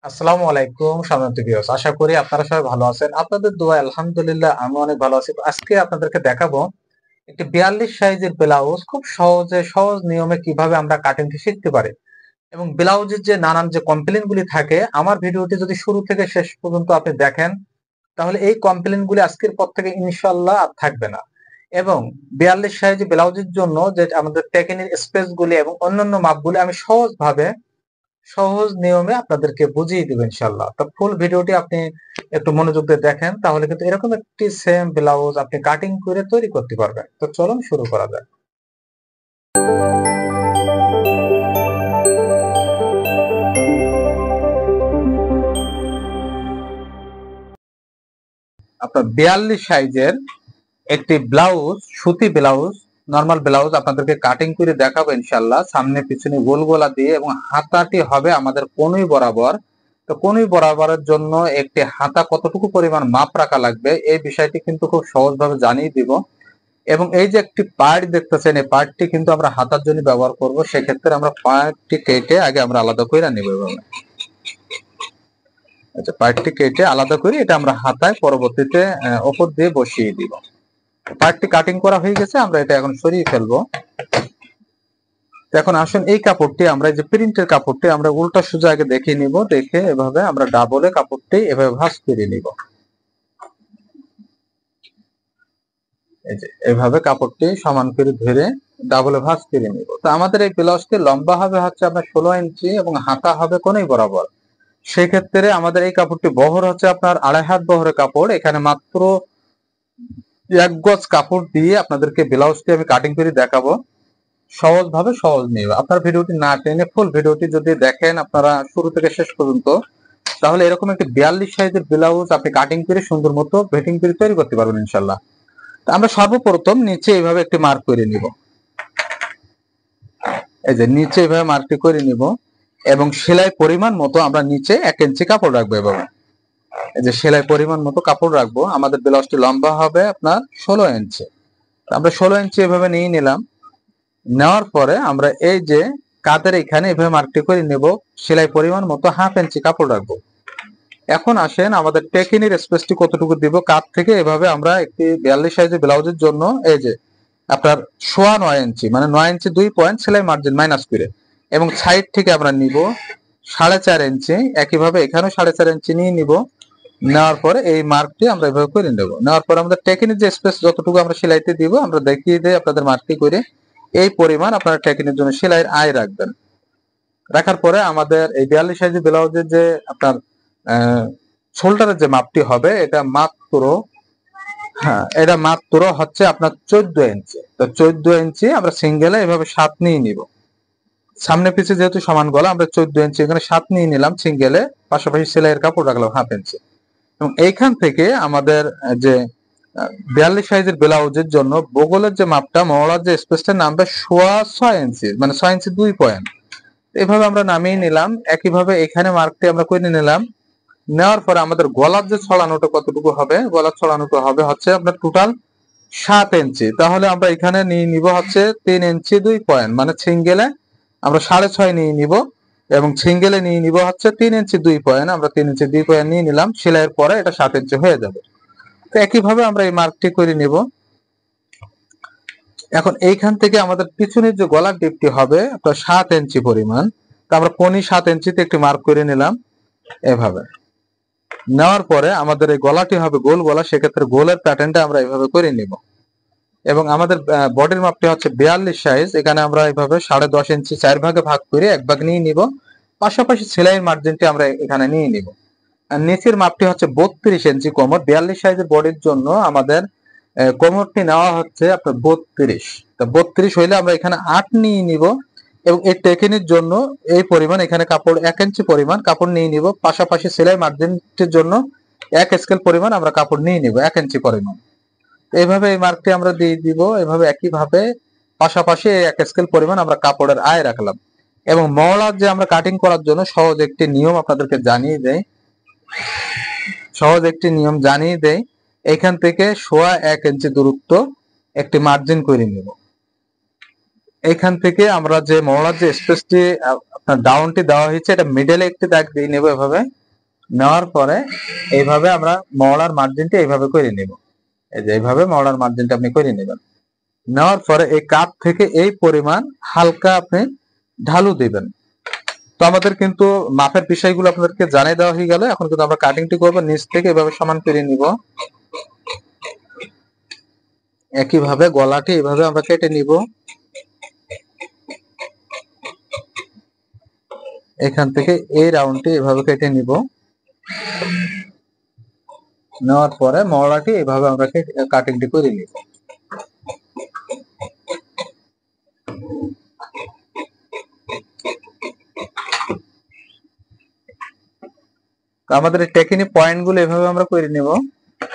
আসসালামু আলাইকুম সম্মানিত ভিউয়ার্স, আশা করি আপনারা সবাই ভালো আছেন। আপনাদের দোয়ায় আলহামদুলিল্লাহ আমি অনেক ভালো আছি। তো আজকে আপনাদেরকে দেখাবো একটি 42 সাইজের ব্লাউজ খুব সহজ নিয়মে কিভাবে আমরা কাটিংটি শিখতে পারি এবং ব্লাউজের যে নানান যে কমপ্লেইন গুলি থাকে, আমার ভিডিওটি যদি শুরু থেকে শেষ পর্যন্ত আপনি দেখেন তাহলে এই কমপ্লেইন গুলি আজকের পর থেকে ইনশাআল্লাহ আর থাকবে না। এবং 42 সাইজ ব্লাউজের জন্য যে আমাদের টেকিনির স্পেস গুলি এবং অন্যান্য মাপগুলি আমি সহজ নিয়মে আপনাদেরকে বুঝিয়ে দেব ইনশাআল্লাহ। তো ফুল ভিডিওটি আপনি একটু মনোযোগ দিয়ে দেখেন, তাহলে কিন্তু এরকম একটি সেম ব্লাউজ আপনি কাটিং করে তৈরি করতে পারবেন। তো চলুন শুরু করা যাক। আপনার 42 সাইজের একটি ব্লাউজ, সুতি ব্লাউজ, নরমাল ব্লাউজ আপনাদেরকে কাটিং করে দেখাবো ইনশাআল্লাহ, সামনে পিছনে গোল গোলা দিয়ে, এবং হাতাটি হবে আমাদের কনুই বরাবর। তো কনুই বরাবরের জন্য একটি হাতা কতটুকু পরিমাণ মাপ রাখা লাগবে এই বিষয়টি কিন্তু খুব সহজভাবে জানিয়ে দিব। এবং এই যে একটি পার্ট দেখতেছেন, এই পার্টটি কিন্তু আমরা হাতার জন্য ব্যবহার করব। সেক্ষেত্রে আমরা পার্টটি কেটে আগে আমরা আলাদা করে নিব। এভাবে আচ্ছা, পার্টটি কেটে আলাদা করে এটা আমরা হাতায় পরবর্তীতে ওপর দিয়ে বসিয়ে দিব। পার্টটি কাটিং করা হয়ে গেছে, আমরা এটা এখন সরিয়ে ফেলবো। এখন আসুন এই কাপড়টি, আমরা এই যে প্রিন্টের কাপড়টি আমরা উল্টা সোজা আগে দেখে নিব। দেখে এভাবে আমরা ডাবলে কাপড়টি এভাবে ভাঁজ করে নিব। এই যে এভাবে কাপড়টি সমান করে ধরে ডাবলে ভাঁজ করে নিব। তো আমাদের এই ব্লাউজটি লম্বা হবে হচ্ছে আপনার 16 ইঞ্চি এবং হাতা হবে কোণই বরাবর। সেক্ষেত্রে আমাদের এই কাপড়টি বহর হচ্ছে আপনার 2.5 হাত বহরের কাপড়। এখানে মাত্র 1 গজ কাপড় দিয়ে আপনাদেরকে ব্লাউজটি আমি কাটিং করে দেখাবো সহজভাবে, সহজ নিয়মে। আপনার ভিডিওটি না টেনে ফুল ভিডিওটি যদি দেখেন আপনারা শুরু থেকে শেষ পর্যন্ত, তাহলে এরকম একটি 42 সাইজের ব্লাউজ আপনি কাটিং করে সুন্দর মতো ফিটিং করে তৈরি করতে পারবেন ইনশাল্লাহ। আমরা সর্বপ্রথম নিচে এইভাবে একটি মার্ক করে নিব। এই যে নিচে এইভাবে মার্কটি করে নিব এবং সেলাই পরিমাণ মতো আমরা নিচে 1 ইঞ্চি কাপড় রাখবো। এভাবে এই যে সেলাই পরিমাণ মতো কাপড় রাখবো। আমাদের ব্লাউজটি লম্বা হবে আপনার 16 ইঞ্চি। আমরা 16 ইঞ্চি এভাবে নিয়ে নিলাম। নেওয়ার পরে আমরা এই যে কাঁধের এখানে এভাবে মার্কটি করে নেব। সেলাই পরিমাণ মতো 1/2 ইঞ্চি কাপড় রাখবো। এখন আসেন আমাদের টেকিনির স্পেসটি কতটুকু দিব। কাঁধ থেকে এভাবে আমরা একটি 42 সাইজের ব্লাউজের জন্য এই যে আপনার 9.5 ইঞ্চি, মানে 9 ইঞ্চি 2 পয়েন্ট সেলাই মার্জিন মাইনাস করে, এবং সাইড থেকে আমরা নিব 4.5 ইঞ্চি। একইভাবে এখানেও 4.5 ইঞ্চি নিয়ে নিব। নেওয়ার পরে এই মার্কটি আমরা এভাবে করে নেব। নেওয়ার পরে আমাদের টেকিনির যে স্পেস যতটুকু আমরা সেলাইতে দিব আমরা দেখিয়ে দিই আপনাদের মার্কটি করে। এই পরিমাণ আপনারা টেকিনির জন্য সেলাইয়ের আয় রাখবেন। রাখার পরে আমাদের এই 42 সাইজের ব্লাউজের যে আপনার শোল্ডারের যে মাপটি হবে এটা মাত্র হচ্ছে আপনার 14 ইঞ্চি। তো 14 ইঞ্চি আমরা সিঙ্গেলে এভাবে 7 নিয়ে নিব। সামনে পিছে যেহেতু সমান গলা, আমরা 14 ইঞ্চি এখানে 7 নিয়ে নিলাম সিঙ্গেলে, পাশাপাশি সেলাইয়ের কাপড় রাখলাম 1/2 ইঞ্চি। এবং এইখান থেকে আমাদের যে 42 সাইজের ব্লাউজের জন্য বগলের যে মাপটা, মহড়ার যে স্পেসটা নামবে 6.5 ইঞ্চি, মানে 6 ইঞ্চি 2 পয়েন্ট। এভাবে আমরা নামিয়ে নিলাম। একইভাবে এখানে মার্কটি আমরা করে নিলাম। নেওয়ার পরে আমাদের গলার যে ছড়ানোটা কতটুকু হবে, গলার ছড়ানোটা হবে হচ্ছে আপনার টোটাল 7 ইঞ্চি। তাহলে আমরা এখানে নিয়ে নিব হচ্ছে 3 ইঞ্চি 2 পয়েন্ট, মানে সিঙ্গেলে আমরা 6.5 নিয়ে নিব এবং সিঙ্গেলে নিয়ে নিব হচ্ছে 3 ইঞ্চি 2 পয়েন্ট। আমরা 3 ইঞ্চি 2 পয়েন্ট নিয়ে নিলাম। সেলাইয়ের পরে এটা 7 ইঞ্চি হয়ে যাবে। তো একইভাবে আমরা এই মার্কটি করে নিব। এখন এইখান থেকে আমাদের পিছনের যে গলার ডিপটি হবে আপনার 7 ইঞ্চি পরিমাণ। তো আমরা পনি 7 ইঞ্চিতে একটি মার্ক করে নিলাম। এভাবে নেওয়ার পরে আমাদের এই গলাটি হবে গোল গলা। সেক্ষেত্রে গোলের প্যাটার্নটা আমরা এইভাবে করে নিব। এবং আমাদের বডির মাপটি হচ্ছে 42 সাইজ। এখানে আমরা এইভাবে 10.5 ইঞ্চি 4 ভাগে ভাগ করে 1 ভাগ নিয়ে নিব। পাশাপাশি সেলাইয়ের মার্জিনটি আমরা এখানে নিয়ে নিব। আর নিচের মাপটি হচ্ছে 32 ইঞ্চি কোমর। 42 সাইজের বডির জন্য আমাদের কোমরটি নেওয়া হচ্ছে আপনার 32। তো 32 হইলে আমরা এখানে 8 নিয়ে নিব এবং এই টেকিনির জন্য এই পরিমাণ এখানে কাপড় 1 ইঞ্চি পরিমাণ কাপড় নিয়ে নিব। পাশাপাশি সেলাই মার্জিনটির জন্য 1 স্কেল পরিমাণ আমরা কাপড় নিয়ে নিব, 1 ইঞ্চি পরিমাণ। এইভাবে এই মার্কটি আমরা দিয়ে দিব। এভাবে একইভাবে পাশাপাশি 1 স্কেল পরিমাণ আমরা কাপড়ের আয় রাখলাম। এবং মহলার যে আমরা কাটিং করার জন্য সহজ একটি নিয়ম আপনাদেরকে জানিয়ে দেই। এখান থেকে 1.25 ইঞ্চি দূরত্ব একটি মার্জিন করে নিব। এখান থেকে আমরা যে মহড়ার যে স্পেসটি আপনার ডাউনটি দেওয়া হয়েছে এটা মিডলে একটি দাগ দিয়ে নেব। এভাবে নেওয়ার পরে এইভাবে আমরা মহড়ার মার্জিনটি এইভাবে করে নেব। এই যে এইভাবে মহড়ার মার্জিনটা আপনি করে নেবেন। নেওয়ার পরে এই কাপ থেকে এই পরিমাণ হালকা আপনি ঢালু দিবেন। তো আমাদের কিন্তু মাপের বিষয়গুলো আপনাদেরকে জানিয়ে দেওয়া হয়ে গেল। এখন কিন্তু আমরা কাটিংটি করব। নিচ থেকে এভাবে সমান করে নিব। একইভাবে গলাটি এভাবে আমরা কেটে নিব। এখান থেকে এই রাউন্ডটি এভাবে কেটে নিব। নেওয়ার পরে মহড়াটি এভাবে আমরা কাটিংটি করে নিব। তো আমাদের টেকনিক পয়েন্ট গুলো এভাবে আমরা করে নিব।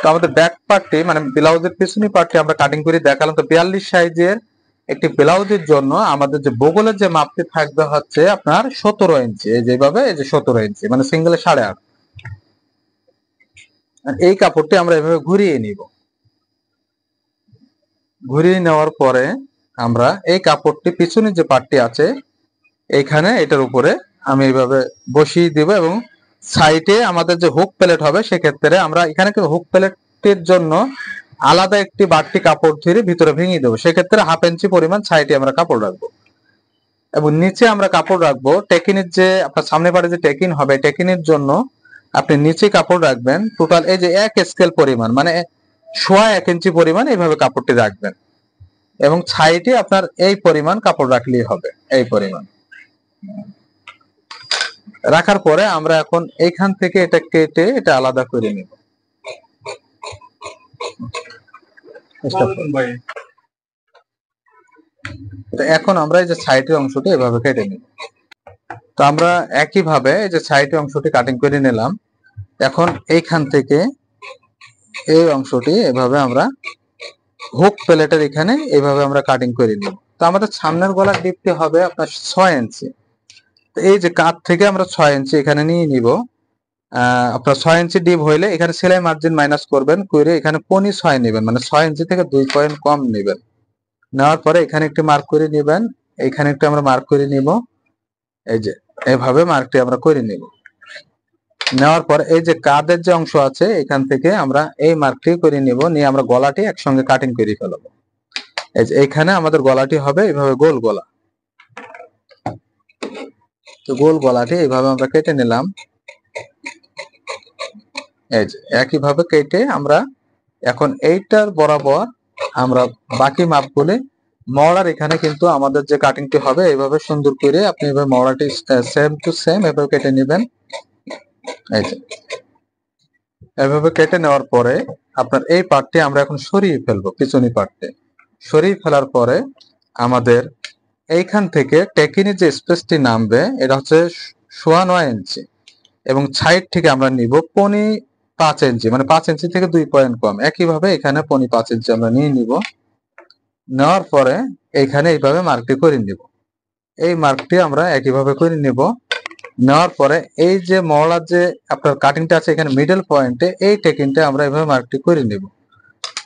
তো আমাদের ব্যাক পার্টটি মানে ব্লাউজের পিছনি পার্টটি আমরা কাটিং করে দেখালাম। তো 42 সাইজের একটি ব্লাউজের জন্য আমাদের যে বগলের যে মাপটি থাকবে হচ্ছে আপনার 17 ইঞ্চি। এই যেভাবে এই যে 17 ইঞ্চি মানে সিঙ্গেলে 8.5। এই কাপড়টি আমরা এভাবে ঘুরিয়ে নিব। ঘুরিয়ে নেওয়ার পরে আমরা এই কাপড়টি পিছনে যে পার্টটি আছে এইখানে এটার উপরে আমি এইভাবে বসিয়ে দিব এবং সাইডে আমাদের যে হুক প্লেট হবে সেক্ষেত্রে আমরা এখানে হুক প্লেটের জন্য আলাদা একটি বাড়তি কাপড় ধরে ভিতরে ভেঙে দেবো। সেক্ষেত্রে 1/2 ইঞ্চি পরিমাণ সাইডে আমরা কাপড় রাখবো এবং নিচে আমরা কাপড় রাখবো টেকিনের যে আপনার সামনে পাড়ে যে টেকিন হবে টেকিনের জন্য আপনি নিচে কাপড় রাখবেন টোটাল এই যে 1 স্কেল পরিমাণ মানে 1.5 ইঞ্চি পরিমাণ এইভাবে কাপড়টি রাখবেন এবং সাইডে আপনার এই পরিমাণ কাপড় রাখলেই হবে। এই পরিমাণ রাখার পরে আমরা এখন এইখান থেকে এটা কেটে এটা আলাদা করে নেব। এখন আমরা এই যে সাইডের অংশটি এভাবে কেটে নেব। তো আমরা একইভাবে এই যে সাইডের অংশটি কাটিং করে নিলাম। এখন এইখান থেকে এই অংশটি এভাবে আমরা হুক প্লেটের এখানে এইভাবে আমরা কাটিং করে নিব। তো আমাদের সামনের গলার ডিপটি হবে আপনার 6 ইঞ্চি। তো এই যে কাট থেকে আমরা 6 ইঞ্চি এখানে নিয়ে নিব। আপনার 6 ইঞ্চি ডিপ হইলে এখানে সেলাই মার্জিন মাইনাস করবেন, করে এখানে পনি 6 নেবেন মানে 6 ইঞ্চি থেকে 2 পয়েন্ট কম নেবেন। নেওয়ার পরে এখানে একটি মার্ক করে নেবেন, এখানে একটু আমরা মার্ক করে নিব। এই যে এভাবে মার্কটি আমরা করে নিব। নেওয়ার পর এই যে কাঁধের যে অংশ আছে এখান থেকে আমরা এই মার্কটি করে নিব, নিয়ে আমরা গলাটি একসঙ্গে কাটিং করে ফেলবো। এই যে এইখানে আমাদের গলাটি হবে এইভাবে গোল গলা। তো গোল গলাটি এইভাবে আমরা কেটে নিলাম। এই যে একইভাবে কেটে আমরা এখন এইটার বরাবর আমরা বাকি মাপগুলি মহড়ার এখানে কিন্তু আমাদের যে কাটিংটি হবে এইভাবে সুন্দর করে আপনি এভাবে মহড়াটি সেম টু সেম এভাবে কেটে নেবেন। এই যে এভাবে কেটে নেওয়ার পরে আপনার এই পার্টটি আমরা এখন সরিয়ে ফেলবো। পিছনি পার্টটি সরিয়ে ফেলার পরে আমাদের এইখান থেকে টেকিনের যে স্পেসটি নামবে এটা হচ্ছে 9.5 ইঞ্চি এবং সাইড থেকে আমরা নিব পনি 5 ইঞ্চি মানে 5 ইঞ্চি থেকে 2 পয়েন্ট কম। একইভাবে এখানে পনি 5 ইঞ্চি আমরা নিয়ে নিব। নেওয়ার পরে এইখানে এইভাবে মার্কটি করে নিব। এই মার্কটি আমরা একইভাবে করে নিব। নেওয়ার পরে এই যে মহড়ার যে আপনার কাটিংটা আছে এখানে মিডল পয়েন্টে এই টেকিংটা আমরা এইভাবে মার্কটি করে নিব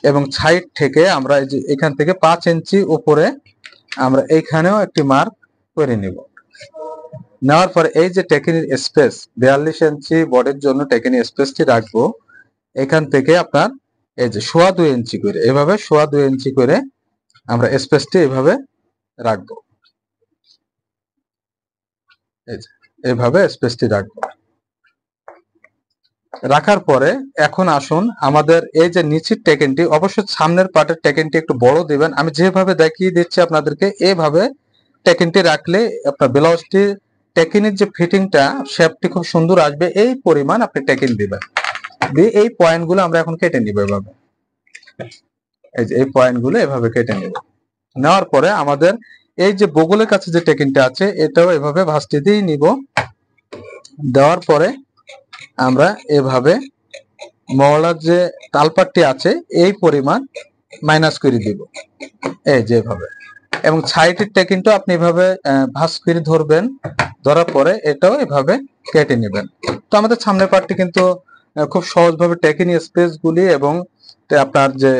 এবং সাইড থেকে আমরা এই যে এখান থেকে 5 ইঞ্চি উপরে আমরা এইখানেও একটি মার্ক করে নিব। নেওয়ার পরে এই যে টেকিনের স্পেস 42 ইঞ্চি বডির জন্য টেকিনের স্পেসটি রাখবো। এখান থেকে আপনার এই যে 2.25 ইঞ্চি করে এভাবে 2.25 ইঞ্চি করে আমরা স্পেসটি এভাবে রাখবো। এই যে এভাবে স্পেসটি রাখবো। রাখার পরে এখন আসুন আমাদের এই যে নিচের টেকেনটি অবশ্যই সামনের পার্টের টেকেনটি একটু বড় দিবেন। আমি যেভাবে দেখিয়ে দিচ্ছি আপনাদেরকে এইভাবে টেকেনটি রাখলে আপনার ব্লাউজটি টেকেনের যে ফিটিংটা শেপটি খুব সুন্দর আসবে। এই পরিমাণ আপনি টেকেন দিবেন, দিয়ে এই পয়েন্টগুলো আমরা এখন কেটে নিব এভাবে। এই যে এই পয়েন্টগুলো এভাবে কেটে নিব। নেওয়ার পরে আমাদের এই যে বগলের কাছে যে টেকেনটা আছে এটাও এভাবে ভাঁজটি দিয়ে নিব। দেওয়ার পরে আমরা এভাবে মহড়ার যে তালপাটটি আছে এই পরিমাণ মাইনাস করে দিব এই যেভাবে, এবং সাইডের টেকিনটা আপনি এভাবে ভাঁজ করে ধরবেন। ধরার পরে এটাও এভাবে কেটে নেবেন। তো আমাদের সামনের পার্টটি কিন্তু খুব সহজভাবে টেকিং স্পেস গুলি এবং আপনার যে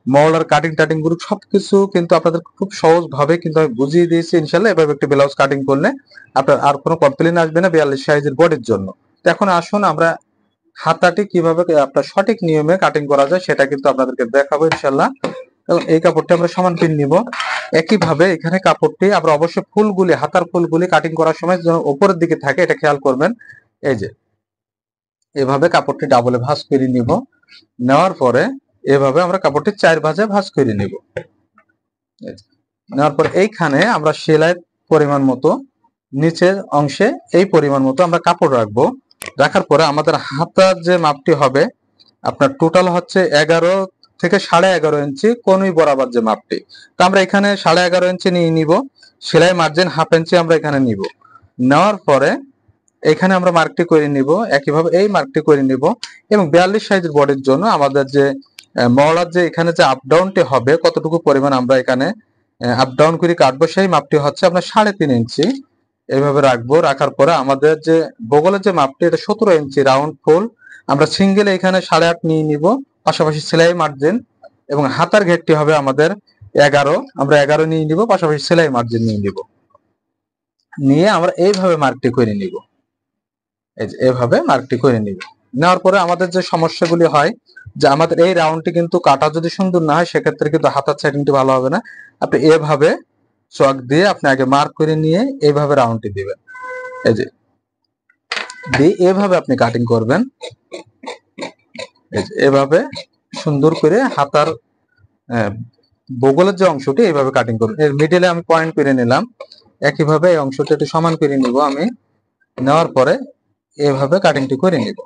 মহলার কাটিং টাটিং গুলো সবকিছু কিন্তু আপনাদের খুব সহজ ভাবে কিন্তু আমি বুঝিয়ে দিয়েছি ইনশাল্লাহ। এভাবে একটি ব্লাউজ কাটিং করলে আপনার আর কোনো কমপ্লেন আসবে না 42 সাইজের বডির জন্য। তো এখন আসুন আমরা হাতাটি কিভাবে আপনার সঠিক নিয়মে কাটিং করা যায় সেটা কিন্তু আপনাদেরকে দেখাবো ইনশাল্লাহ। এবং এই কাপড়টি আমরা সমান পিন নিব। একইভাবে এখানে কাপড়টি আমরা অবশ্যই ফুলগুলি, হাতার ফুলগুলি কাটিং করার সময় যেন উপরের দিকে থাকে এটা খেয়াল করবেন। এই যে এভাবে কাপড়টি ডাবলে ভাঁজ করে নিব। নেওয়ার পরে এভাবে আমরা কাপড়টি 4 ভাঁজে ভাঁজ করে নিব। নেওয়ার পর এইখানে আমরা সেলাই পরিমাণ মতো নিচের অংশে এই পরিমাণ মতো আমরা কাপড় রাখবো। রাখার পরে আমাদের হাতার যে মাপটি হবে আপনার টোটাল হচ্ছে 11 থেকে 11.5 ইঞ্চি কোনই বরাবর যে মাপটি। তো আমরা এখানে 11.5 ইঞ্চি নিয়ে নিব। সেলাই মার্জিন হাফ ইঞ্চি আমরা এখানে নিব। নেওয়ার পরে এখানে আমরা মার্কটি করে নিব। একইভাবে এই মার্কটি করে নিব এবং 42 সাইজের বডির জন্য আমাদের যে মহলার যে এখানে যে আপ ডাউনটি হবে কতটুকু পরিমাণ আমরা এখানে আপ ডাউন করে কাটবো সেই মাপটি হচ্ছে আপনার 3.5 ইঞ্চি। এইভাবে রাখবো। রাখার পরে আমাদের যে বগলের যে মাপটি এটা 17 ইঞ্চি রাউন্ড ফুল আমরা সিঙ্গেল এখানে 8.5 নিয়ে নিব। পাশাপাশি সেলাই মার্জিন এবং হাতার ঘেরটি হবে আমাদের 11, আমরা 11 নিয়ে নিব। পাশাপাশি সেলাই মার্জিন নিয়ে নিব। নিয়ে আমরা এইভাবে মার্কটি করে নিব। এই যে এভাবে মার্কটি করে নিব। নেওয়ার পরে আমাদের যে সমস্যাগুলি হয় যে আমাদের এই রাউন্ডটি কিন্তু কাটা যদি সুন্দর না হয় সেক্ষেত্রে কিন্তু হাতার সেটিংটি ভালো হবে না। আপনি এভাবে চক দিয়ে আপনি আগে মার্ক করে নিয়ে এইভাবে রাউন্ডটি দিবেন। এই যে দিয়ে এভাবে আপনি কাটিং করবেন। এই যে এভাবে সুন্দর করে হাতার বগলের যে অংশটি এইভাবে কাটিং করবেন। এর মিডলে আমি পয়েন্ট করে নিলাম। একইভাবে এই অংশটি একটু সমান করে নিব আমি। নেওয়ার পরে এভাবে কাটিংটি করে নিব।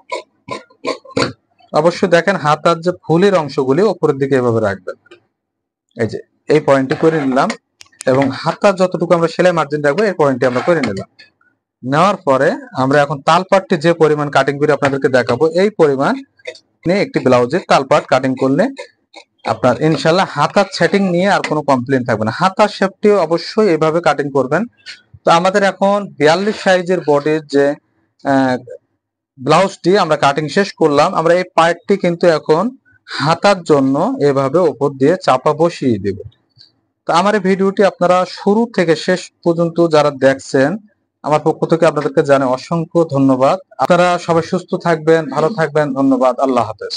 অবশ্যই দেখেন হাতার যে ফুলের অংশগুলি উপরের দিকে এভাবে রাখবেন। এই যে এই পয়েন্টটি করে নিলাম এবং হাতার যতটুকু আমরা সেলাই মার্জিন রাখবো এই পয়েন্টটি আমরা করে নিলাম। নেওয়ার পরে আমরা এখন তালপাটটি যে পরিমাণ কাটিং করে আপনাদেরকে দেখাবো এই পরিমাণ নিয়ে একটি ব্লাউজের তালপাট কাটিং করলে আপনার ইনশাল্লাহ হাতার সেটিং নিয়ে আর কোনো কমপ্লেন থাকবে না। হাতার শেপটিও অবশ্যই এইভাবে কাটিং করবেন। তো আমাদের এখন 42 সাইজের বডির যে ব্লাউজটি আমরা কাটিং শেষ করলাম। আমরা এই পার্টটি কিন্তু এখন হাতার জন্য এভাবে উপর দিয়ে চাপা বসিয়ে দেব। তো আমার এই ভিডিওটি আপনারা শুরু থেকে শেষ পর্যন্ত যারা দেখছেন আমার পক্ষ থেকে আপনাদেরকে জানাই অসংখ্য ধন্যবাদ। আপনারা সবাই সুস্থ থাকবেন, ভালো থাকবেন। ধন্যবাদ। আল্লাহ হাফেজ।